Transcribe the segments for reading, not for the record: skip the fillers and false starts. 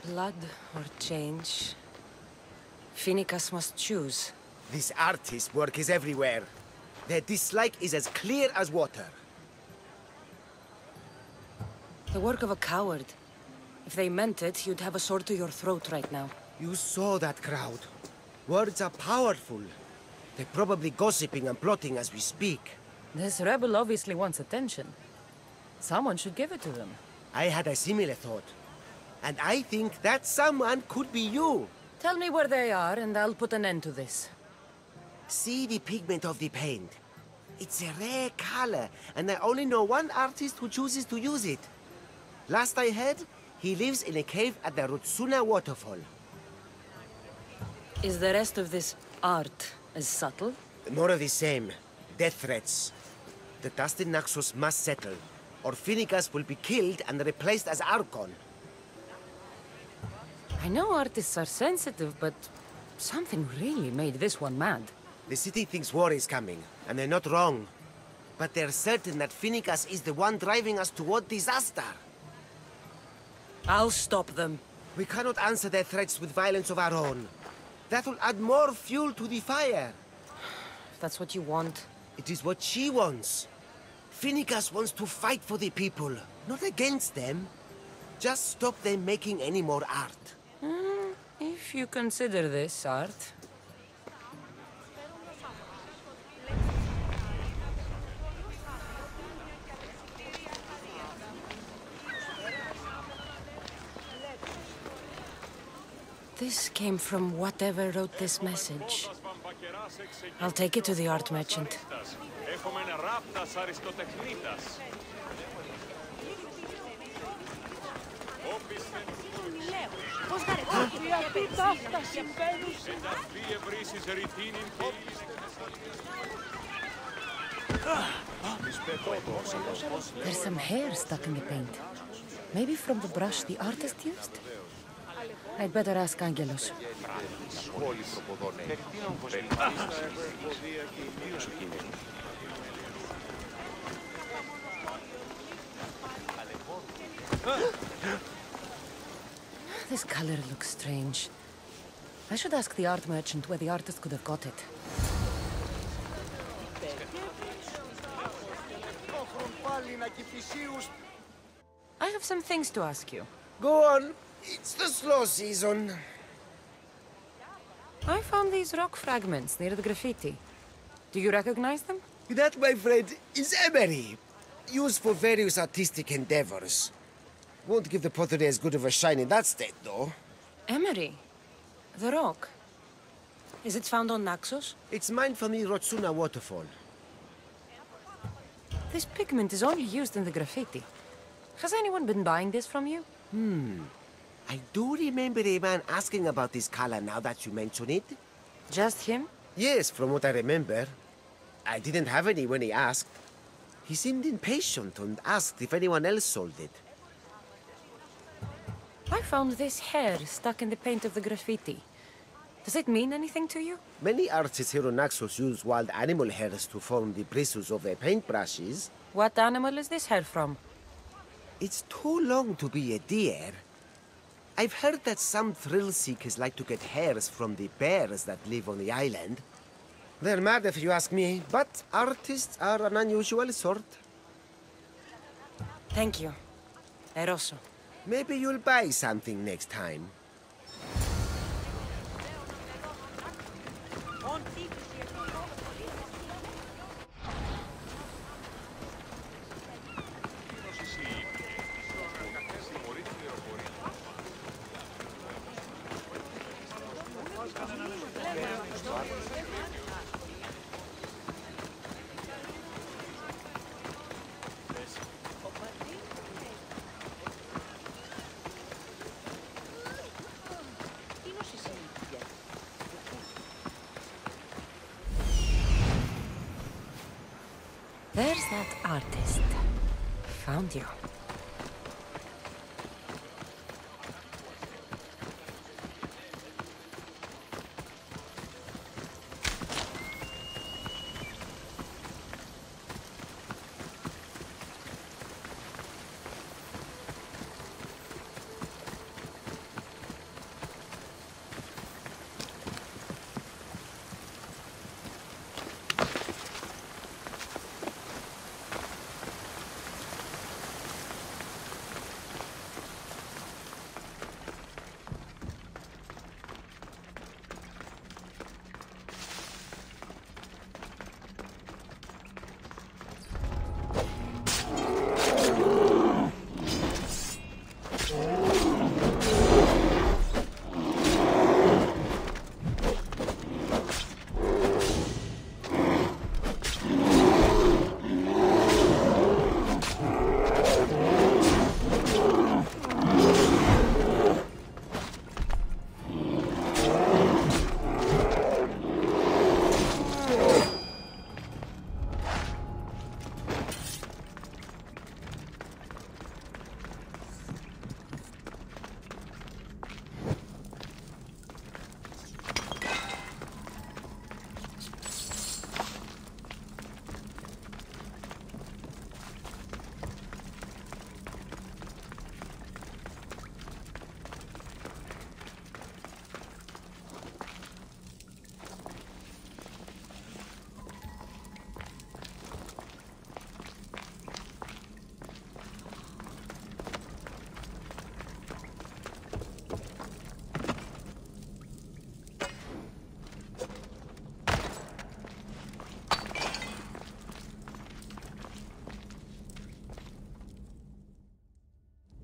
Blood or change? Phoenicus must choose. This artist's work is everywhere. Their dislike is as clear as water. The work of a coward. If they meant it, you'd have a sword to your throat right now. You saw that crowd. Words are powerful. They're probably gossiping and plotting as we speak. This rebel obviously wants attention. Someone should give it to them. I had a similar thought. And I think that someone could be you. Tell me where they are, and I'll put an end to this. See the pigment of the paint. It's a rare color, and I only know one artist who chooses to use it. Last I heard, he lives in a cave at the Rotsuna waterfall. Is the rest of this art as subtle? More of the same. Death threats. The dust in Naxos must settle, or Phoenicus will be killed and replaced as Archon. I know artists are sensitive, but something really made this one mad. The city thinks war is coming, and they're not wrong. But they're certain that Phoenicus is the one driving us toward disaster. I'll stop them. We cannot answer their threats with violence of our own. That will add more fuel to the fire. If that's what you want. It is what she wants. Phoenicus wants to fight for the people, not against them. Just stop them making any more art. If you consider this art. This came from whatever wrote this message. I'll take it to the art merchant. There's some hair stuck in the paint. Maybe from the brush the artist used? I'd better ask Angelos. This color looks strange. I should ask the art merchant where the artist could have got it. I have some things to ask you. Go on. It's the slow season. I found these rock fragments near the graffiti. Do you recognize them? That, my friend, is emery. Used for various artistic endeavors. Won't give the pottery as good of a shine in that state, though. Emery? The rock? Is it found on Naxos? It's mined from the Rotsuna waterfall. This pigment is only used in the graffiti. Has anyone been buying this from you? I do remember a man asking about this color now that you mention it. Just him? Yes, from what I remember. I didn't have any when he asked. He seemed impatient and asked if anyone else sold it. I found this hair stuck in the paint of the graffiti. Does it mean anything to you? Many artists here on Naxos use wild animal hairs to form the bristles of their paintbrushes. What animal is this hair from? It's too long to be a deer. I've heard that some thrill seekers like to get hairs from the bears that live on the island. They're mad if you ask me, but artists are an unusual sort. Thank you. Eroso. Maybe you'll buy something next time. There's that artist. Found you.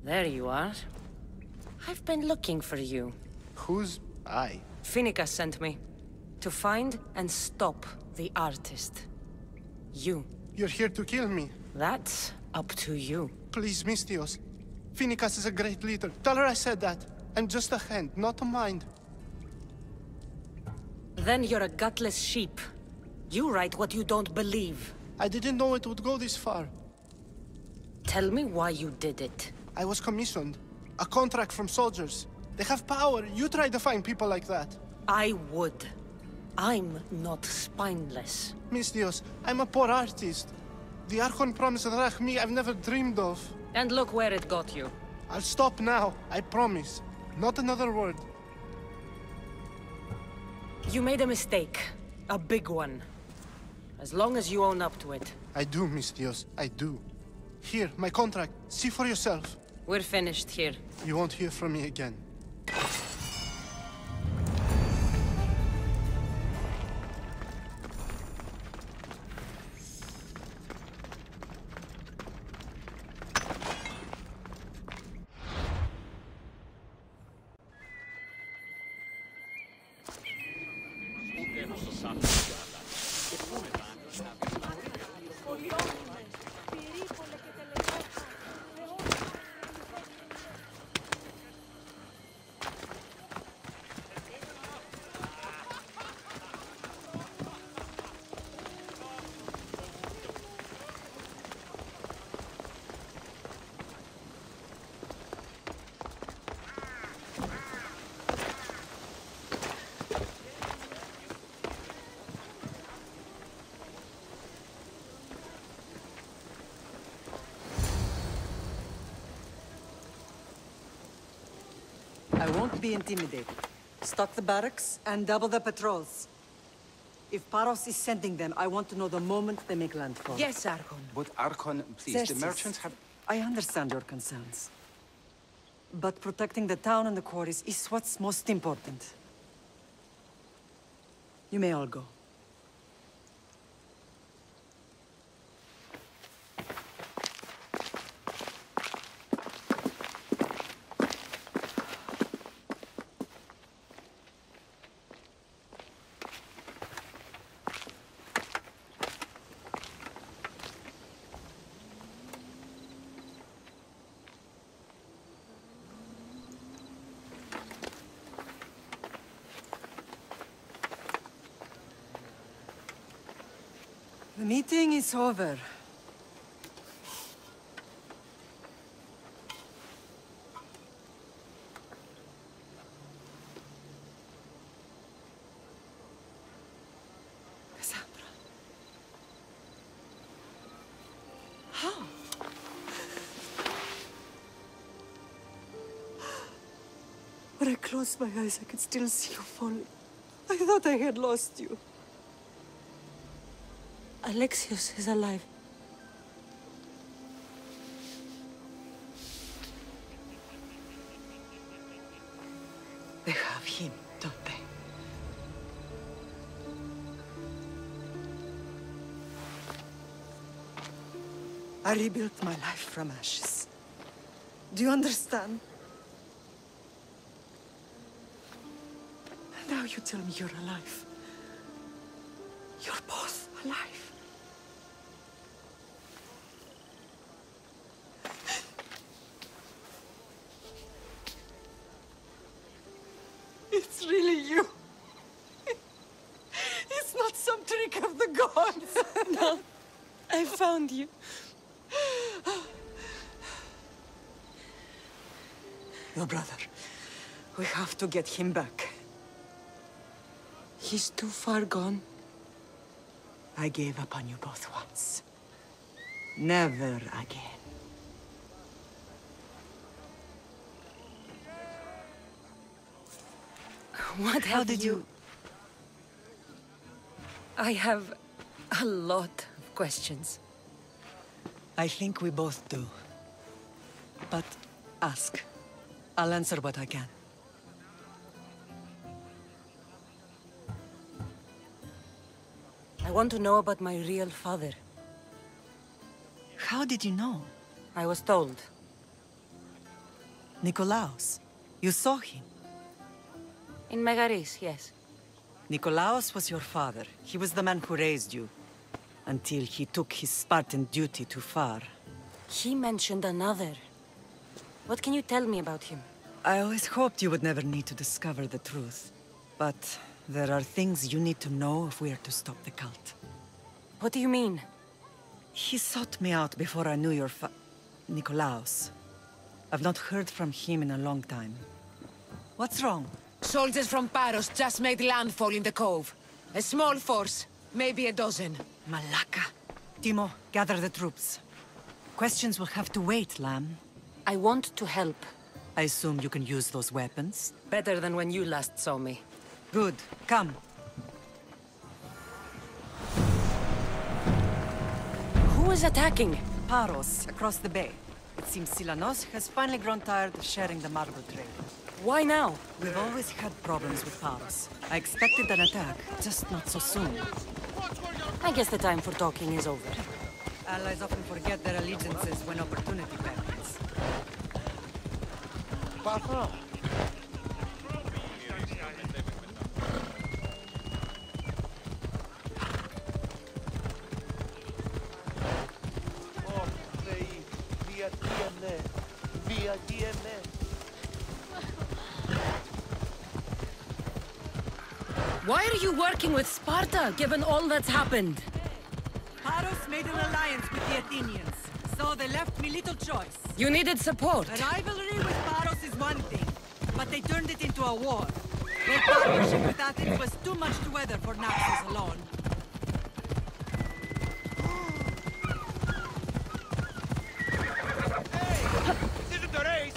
There you are. I've been looking for you. Who's I? Finica sent me. To find and stop the artist. You. You're here to kill me. That's up to you. Please, Mistios. Finicas is a great leader. Tell her I said that. And just a hand, not a mind. Then you're a gutless sheep. You write what you don't believe. I didn't know it would go this far. Tell me why you did it. I was commissioned. A contract from soldiers. They have power. You try to find people like that. I would. I'm not spineless. Mistios, I'm a poor artist. The Archon promised Rach me I've never dreamed of. And look where it got you. I'll stop now, I promise. Not another word. You made a mistake. A big one. As long as you own up to it. I do, Mistios, I do. Here, my contract. See for yourself. We're finished here. You won't hear from me again. I won't be intimidated. Stock the barracks and double the patrols. If Paros is sending them, I want to know the moment they make landfall. Yes, Archon. But Archon, please, Xerxes, the merchants have... I understand your concerns. But protecting the town and the quarries is what's most important. You may all go. The meeting is over. Cassandra. How? When I closed my eyes, I could still see you falling. I thought I had lost you. Alexios is alive. They have him, don't they? I rebuilt my life from ashes. Do you understand? And now you tell me you're alive. You're both alive. It's really you. It's not some trick of the gods. No, I found you. Your brother. We have to get him back. He's too far gone. I gave up on you both once. Never again. How did you... I have a lot of questions. I think we both do. But ask. I'll answer what I can. I want to know about my real father. How did you know? I was told. Nikolaos. You saw him. In Megaris, yes. Nikolaos was your father. He was the man who raised you. Until he took his Spartan duty too far. He mentioned another. What can you tell me about him? I always hoped you would never need to discover the truth. But there are things you need to know if we are to stop the cult. What do you mean? He sought me out before I knew your Nikolaos. I've not heard from him in a long time. What's wrong? Soldiers from Paros just made landfall in the cove. A small force, maybe a dozen. Malaka. Timo, gather the troops. Questions will have to wait, Lamb. I want to help. I assume you can use those weapons? Better than when you last saw me. Good. Come. Who is attacking? Paros, across the bay. It seems Silanos has finally grown tired of sharing the marble trail. Why now? We've always had problems with Paros. I expected an attack, just not so soon. I guess the time for talking is over. Allies often forget their allegiances when opportunity beckons. Why are you working with Sparta, given all that's happened? Paros made an alliance with the Athenians, so they left me little choice. You needed support. A rivalry with Paros is one thing, but they turned it into a war. Their partnership with Athens was too much to weather for Naxos alone. This isn't a race!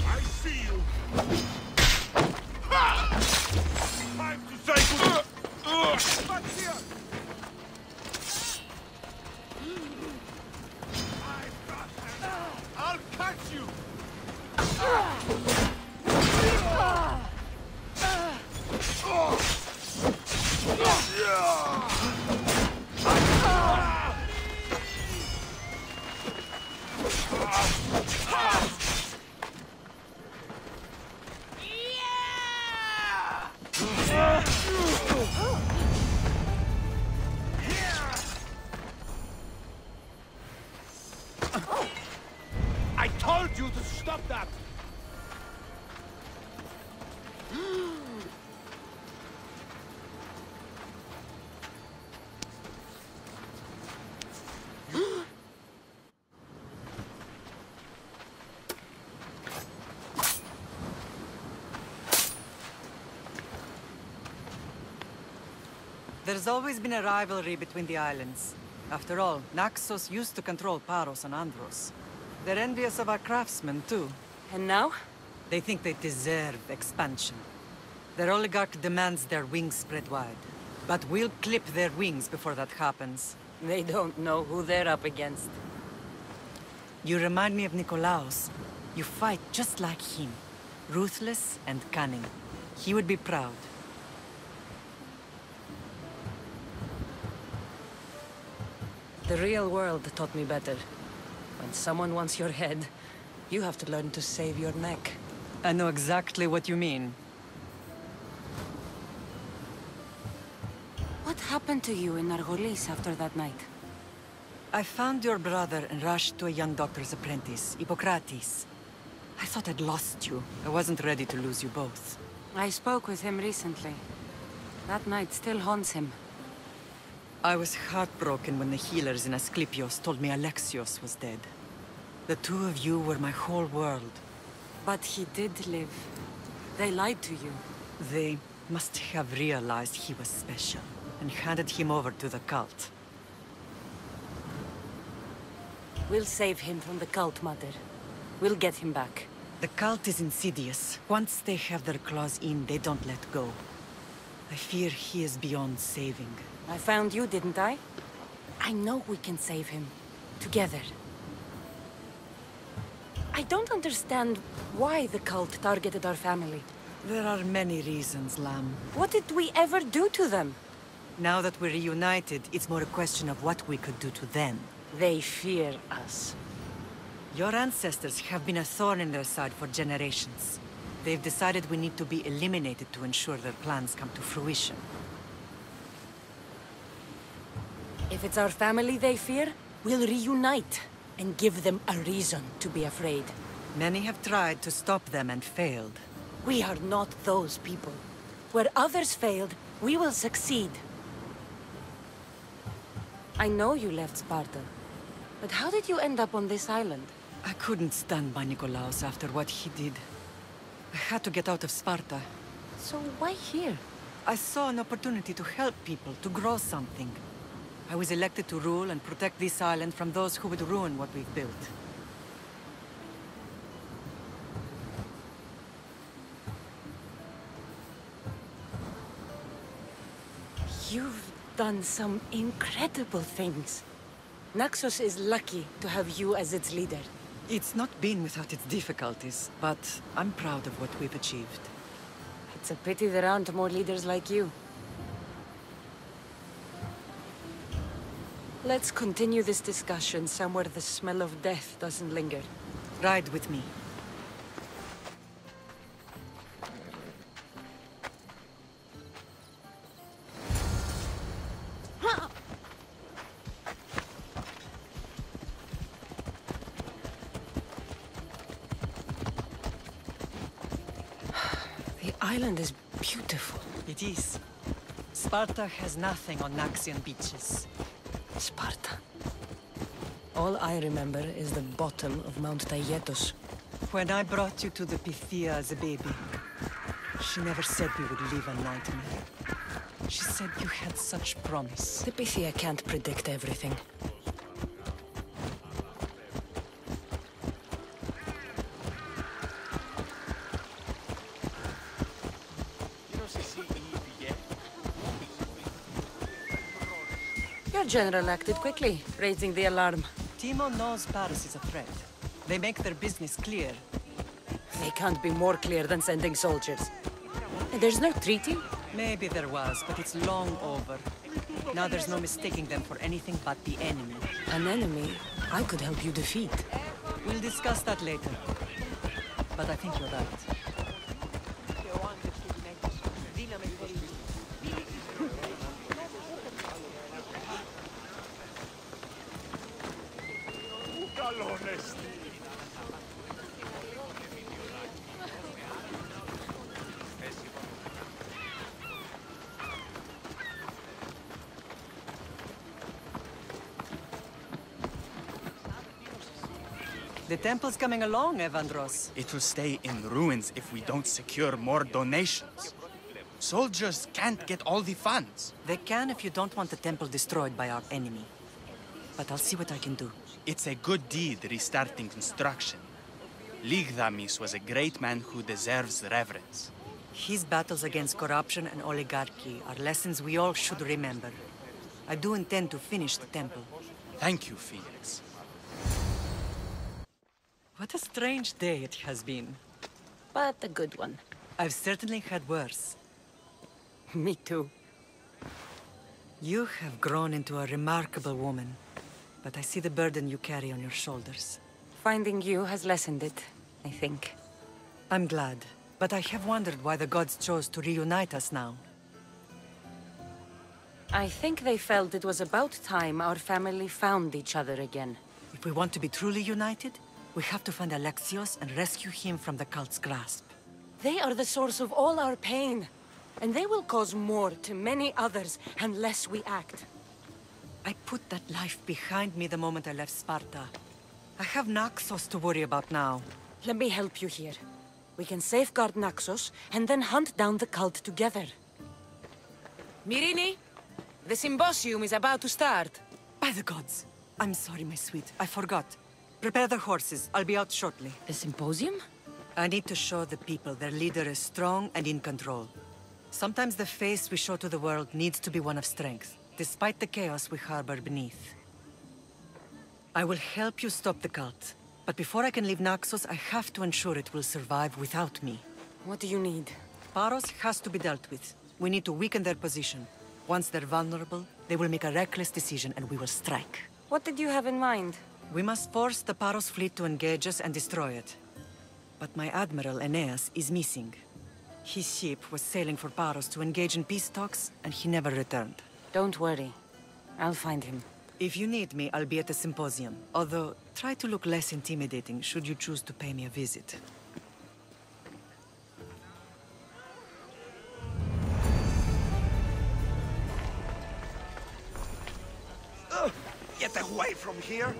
I see you! Time to say good... What's here? I'll catch you! I told you to stop that! There's always been a rivalry between the islands. After all, Naxos used to control Paros and Andros. They're envious of our craftsmen, too. And now? They think they deserve expansion. Their oligarch demands their wings spread wide. But we'll clip their wings before that happens. They don't know who they're up against. You remind me of Nikolaos. You fight just like him. Ruthless and cunning. He would be proud. The real world taught me better. When someone wants your head, you have to learn to save your neck. I know exactly what you mean. What happened to you in Argolis after that night? I found your brother and rushed to a young doctor's apprentice, Hippocrates. I thought I'd lost you. I wasn't ready to lose you both. I spoke with him recently. That night still haunts him. I was heartbroken when the healers in Asclepios told me Alexios was dead. The two of you were my whole world. But he did live. They lied to you. They must have realized he was special and handed him over to the cult. We'll save him from the cult, Mother. We'll get him back. The cult is insidious. Once they have their claws in, they don't let go. I fear he is beyond saving. I found you, didn't I? I know we can save him. Together. I don't understand why the cult targeted our family. There are many reasons, Lamb. What did we ever do to them? Now that we're reunited, it's more a question of what we could do to them. They fear us. Your ancestors have been a thorn in their side for generations. They've decided we need to be eliminated to ensure their plans come to fruition. If it's our family they fear, we'll reunite and give them a reason to be afraid. Many have tried to stop them and failed. We are not those people. Where others failed, we will succeed. I know you left Sparta, but how did you end up on this island? I couldn't stand by Nikolaos after what he did. I had to get out of Sparta. So why here? I saw an opportunity to help people, to grow something. I was elected to rule and protect this island from those who would ruin what we've built. You've done some incredible things. Naxos is lucky to have you as its leader. It's not been without its difficulties, but I'm proud of what we've achieved. It's a pity there aren't more leaders like you. Let's continue this discussion somewhere the smell of death doesn't linger. Ride with me. The island is beautiful. It is. Sparta has nothing on Naxian beaches. Sparta. All I remember is the bottom of Mount Taygetos. When I brought you to the Pythia as a baby, she never said we would live a nightmare. She said you had such promise. The Pythia can't predict everything. Your general acted quickly, raising the alarm. Timo knows Paris is a threat. They make their business clear. They can't be more clear than sending soldiers. And there's no treaty? Maybe there was, but it's long over. Now there's no mistaking them for anything but the enemy. An enemy I could help you defeat. We'll discuss that later. But I think you're right. The temple's coming along, Evandros. It will stay in ruins if we don't secure more donations. Soldiers can't get all the funds. They can if you don't want the temple destroyed by our enemy. But I'll see what I can do. It's a good deed restarting construction. Ligdamis was a great man who deserves reverence. His battles against corruption and oligarchy are lessons we all should remember. I do intend to finish the temple. Thank you, Phoenix. What a strange day it has been. But a good one. I've certainly had worse. Me too. You have grown into a remarkable woman, but I see the burden you carry on your shoulders. Finding you has lessened it, I think. I'm glad, but I have wondered why the gods chose to reunite us now. I think they felt it was about time our family found each other again. If we want to be truly united, we have to find Alexios and rescue him from the cult's grasp. They are the source of all our pain. And they will cause more to many others unless we act. I put that life behind me the moment I left Sparta. I have Naxos to worry about now. Let me help you here. We can safeguard Naxos and then hunt down the cult together. Myrrine, the symposium is about to start. By the gods. I'm sorry, my sweet. I forgot. Prepare the horses. I'll be out shortly. The symposium? I need to show the people their leader is strong and in control. Sometimes the face we show to the world needs to be one of strength, despite the chaos we harbor beneath. I will help you stop the cult, but before I can leave Naxos, I have to ensure it will survive without me. What do you need? Paros has to be dealt with. We need to weaken their position. Once they're vulnerable, they will make a reckless decision and we will strike. What did you have in mind? We must force the Paros fleet to engage us and destroy it. But my admiral, Aeneas, is missing. His ship was sailing for Paros to engage in peace talks, and he never returned. Don't worry. I'll find him. If you need me, I'll be at the symposium. Although, try to look less intimidating should you choose to pay me a visit. Get away from here!